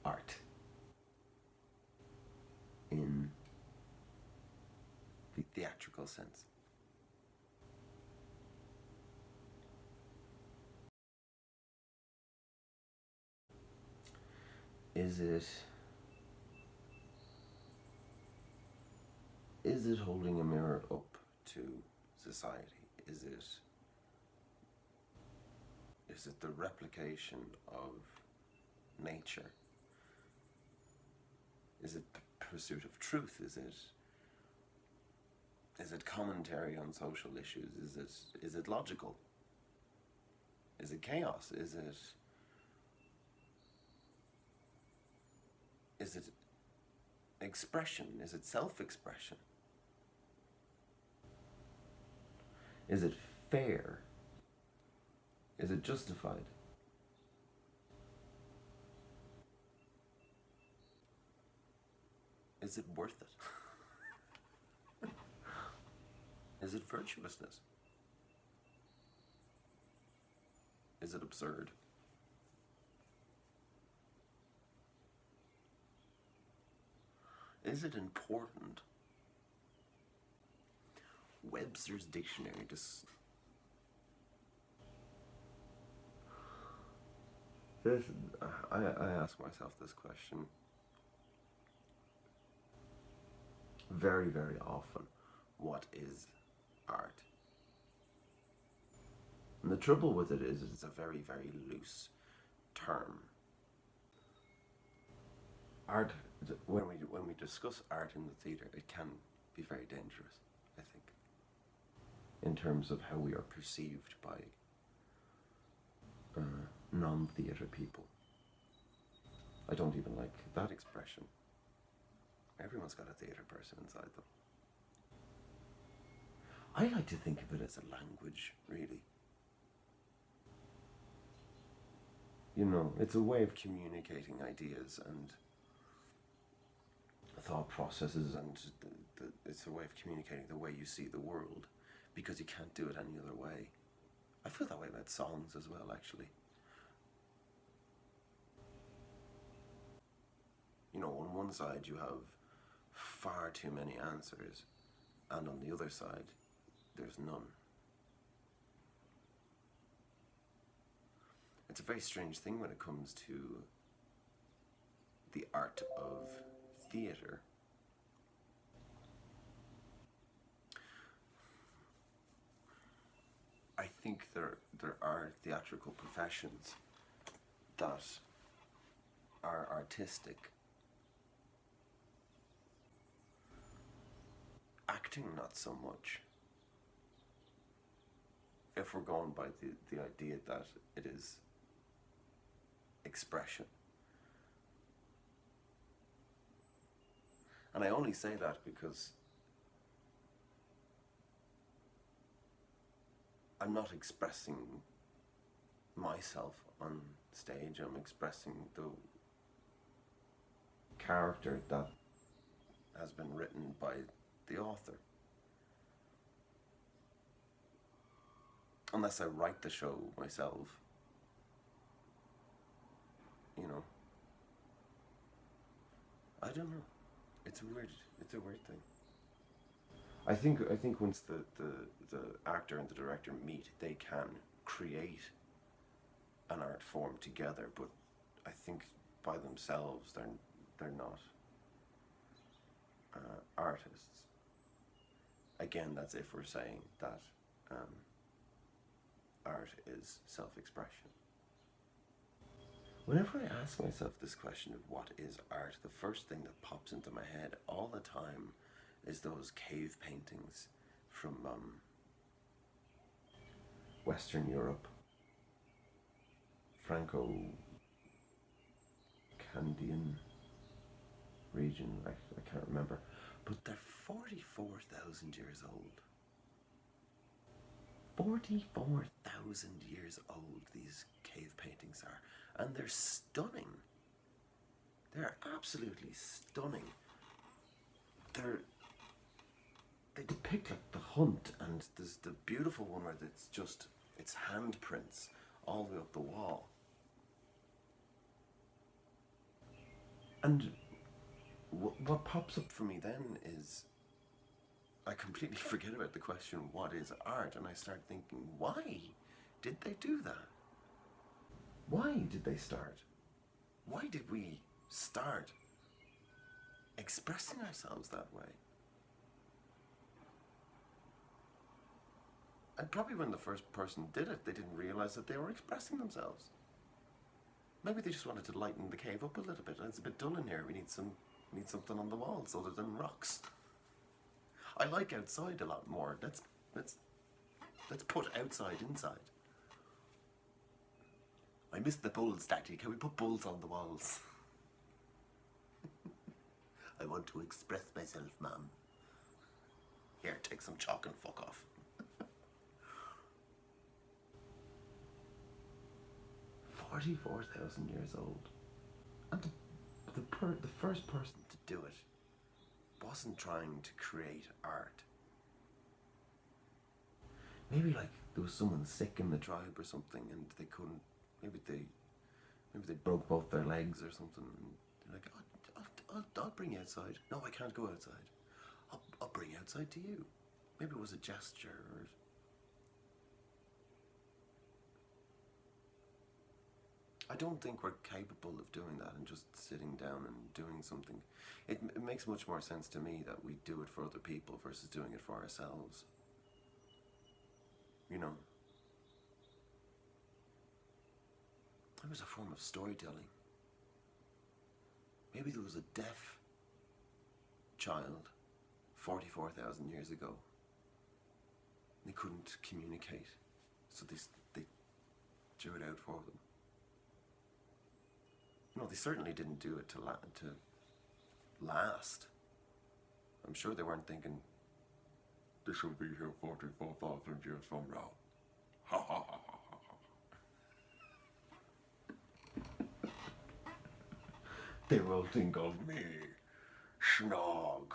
art in the theatrical sense? Is it holding a mirror up to society? Is it the replication of nature? Is it pursuit of truth? Is it commentary on social issues? Is it logical? Is it chaos? Is it expression? Is it self-expression? Is it fair? Is it justified? Is it worth it? Is it virtuousness? Is it absurd? Is it important? Webster's dictionary just... This, I ask myself this question very, very often. What is art? And the trouble with it is it's a very, very loose term. Art, when we discuss art in the theatre, it can be very dangerous, I think, in terms of how we are perceived by non-theatre people. I don't even like that expression. Everyone's got a theatre person inside them. I like to think of it as a language, really. You know, it's a way of communicating ideas and thought processes, and it's a way of communicating the way you see the world, because you can't do it any other way. I feel that way about songs as well, actually. You know, on one side you have far too many answers, and on the other side there's none. It's a very strange thing when it comes to the art of theatre. I think there are theatrical professions that are artistic. Acting, not so much. If we're going by the idea that it is expression. And I only say that because I'm not expressing myself on stage. I'm expressing the character that has been written by the author. Unless I write the show myself, you know. I don't know. It's a weird thing. I think once the actor and the director meet, they can create an art form together, but I think by themselves they're not artists. Again, that's if we're saying that art is self-expression. Whenever I ask myself this question of what is art, the first thing that pops into my head all the time is those cave paintings from Western Europe, Franco-Canadian region, I can't remember, but they're 44,000 years old. 44,000 years old these cave paintings are, and they're stunning. They're absolutely stunning. They depict like the hunt, and there's the beautiful one where it's handprints all the way up the wall. And what pops up for me then is I completely forget about the question, what is art? And I start thinking, why did they do that? Why did they start? Why did we start expressing ourselves that way? And probably when the first person did it, they didn't realize that they were expressing themselves. Maybe they just wanted to lighten the cave up a little bit. It's a bit dull in here. We need something on the walls other than rocks. I like outside a lot more. Let's put outside inside. I miss the bulls, Daddy. Can we put bulls on the walls? I want to express myself, Mum. Here, take some chalk and fuck off. 44,000 years old. And the first person to do it wasn't trying to create art. Maybe like there was someone sick in the tribe or something and they couldn't, maybe they broke both their legs or something and they're like, I'll bring you outside. No, I can't go outside. I'll bring you outside to you. Maybe it was a gesture or... I don't think we're capable of doing that and just sitting down and doing something. It makes much more sense to me that we do it for other people versus doing it for ourselves. You know? It was a form of storytelling. Maybe there was a deaf child 44,000 years ago. They couldn't communicate, so they drew it out for them. No, they certainly didn't do it to last. I'm sure they weren't thinking, this will be here 44,000 years from now. Ha ha ha ha ha. They will think of me. Snog.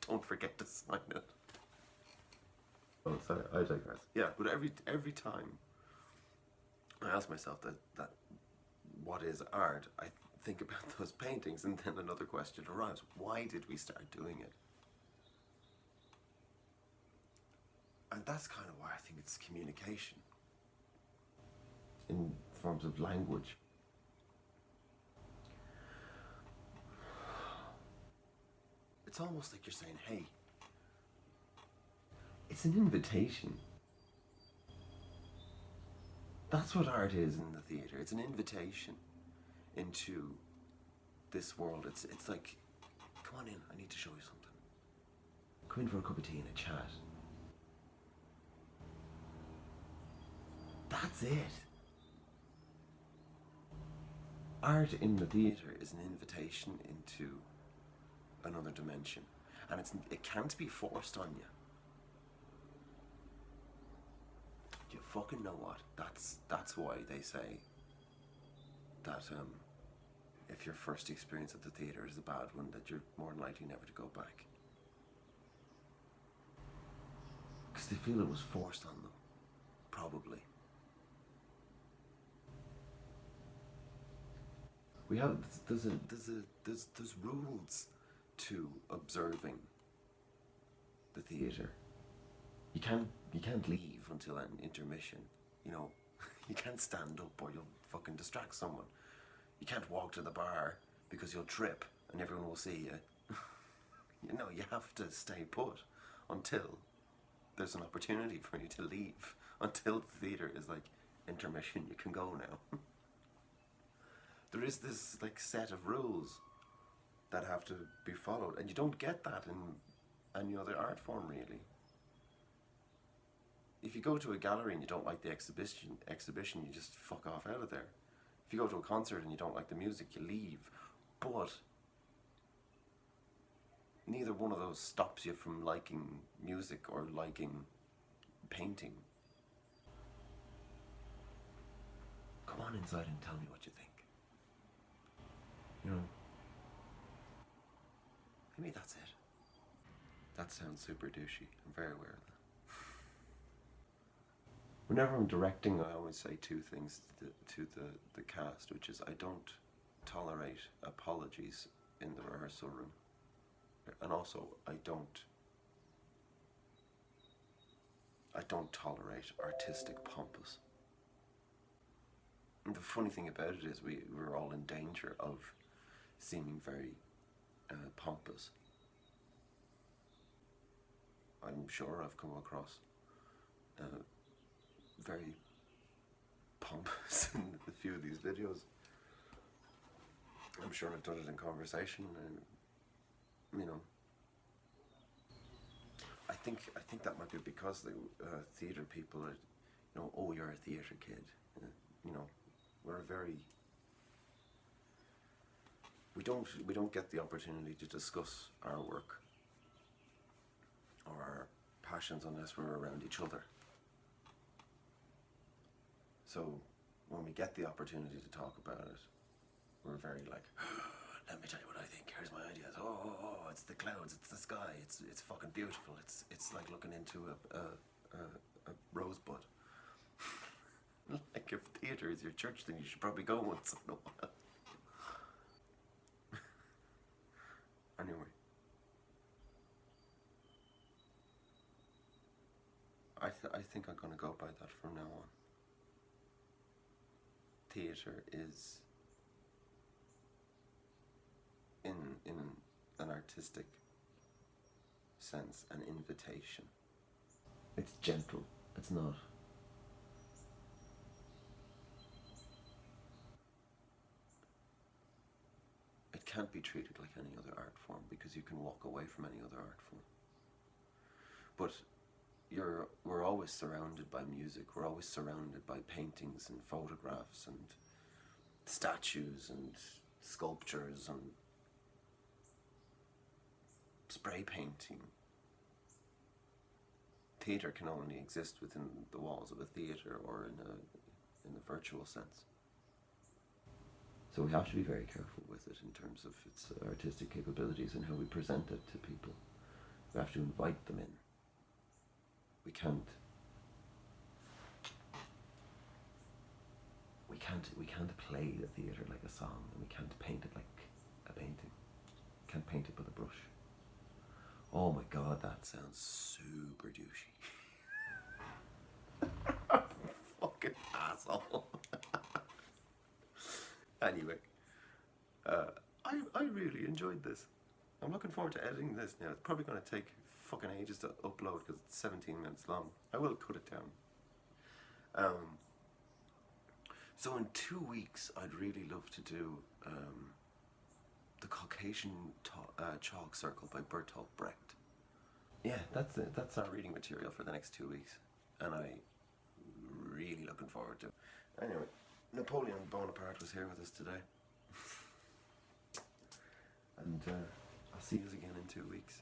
Don't forget to sign it. Oh, sorry, I digress. Yeah, but every time I ask myself that what is art, I think about those paintings, and then another question arrives. Why did we start doing it? And that's kind of why I think it's communication in forms of language. It's almost like you're saying, hey, it's an invitation. That's what art is in the theatre. It's an invitation into this world. It's like, come on in, I need to show you something. Come in for a cup of tea and a chat. That's it. Art in the theatre is an invitation into another dimension. And it can't be forced on you. You fucking know what? That's why they say that if your first experience at the theatre is a bad one, that you're more than likely never to go back. Because they feel it was forced on them. Probably. There's rules to observing the theatre. You can't leave until an intermission. You know, you can't stand up or you'll fucking distract someone. You can't walk to the bar because you'll trip and everyone will see you. You know, you have to stay put until there's an opportunity for you to leave. Until the theatre is like, intermission, you can go now. There is this like set of rules that have to be followed, and you don't get that in any other art form really. If you go to a gallery and you don't like the exhibition, you just fuck off out of there. If you go to a concert and you don't like the music, you leave. But neither one of those stops you from liking music or liking painting. Come on inside and tell me what you think. You know, maybe that's it. That sounds super douchey. I'm very aware of Whenever I'm directing, I always say two things to the cast, which is I don't tolerate apologies in the rehearsal room, and also I don't tolerate artistic pompous. And the funny thing about it is we're all in danger of seeming very pompous. I'm sure I've come across very pompous in a few of these videos. I'm sure I've done it in conversation, and you know, I think that might be because the theatre people are, you know, oh, you're a theatre kid. You know, we don't get the opportunity to discuss our work or our passions unless we're around each other. So when we get the opportunity to talk about it, we're very like, let me tell you what I think. Here's my ideas. Oh, it's the clouds, it's the sky, it's fucking beautiful. It's like looking into a rosebud. Like if theatre is your church, then you should probably go once in a while. Anyway, I think I'm gonna go by that from now on. Theatre is, in an artistic sense, an invitation. It's gentle. It's not. It can't be treated like any other art form because you can walk away from any other art form. But we're always surrounded by music. We're always surrounded by paintings and photographs and statues and sculptures and spray painting. Theatre can only exist within the walls of a theatre or in a virtual sense. So we have to be very careful with it in terms of its artistic capabilities and how we present it to people. We have to invite them in. We can't play the theatre like a song, and we can't paint it like a painting. We can't paint it with a brush. Oh my god, that sounds super douchey. Fucking asshole. Anyway, I really enjoyed this. I'm looking forward to editing this now. It's probably going to take fucking ages to upload because it's 17 minutes long. I will cut it down. So in 2 weeks, I'd really love to do the Caucasian Chalk Circle by Bertolt Brecht. Yeah, that's it. That's our reading material for the next 2 weeks, and I'm really looking forward to it. Anyway, Napoleon Bonaparte was here with us today, and I'll see you again in 2 weeks.